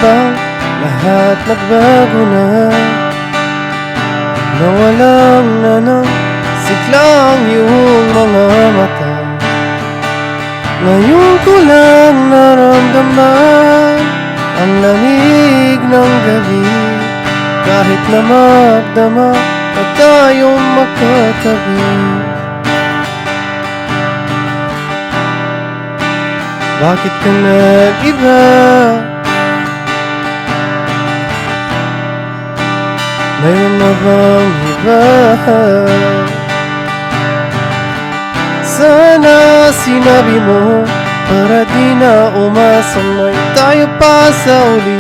bang lahat nagbago na? Nawalang na ng sigla ang iyong mga mata. Ngayon ko lang naramdaman ang lamig ng gabi. Kahit na magdama at tayong makatabi, bakit ka nag-iba? Mayroon na bang iba? Sana sinabi mo para di na umasamay tayo pa sa uli.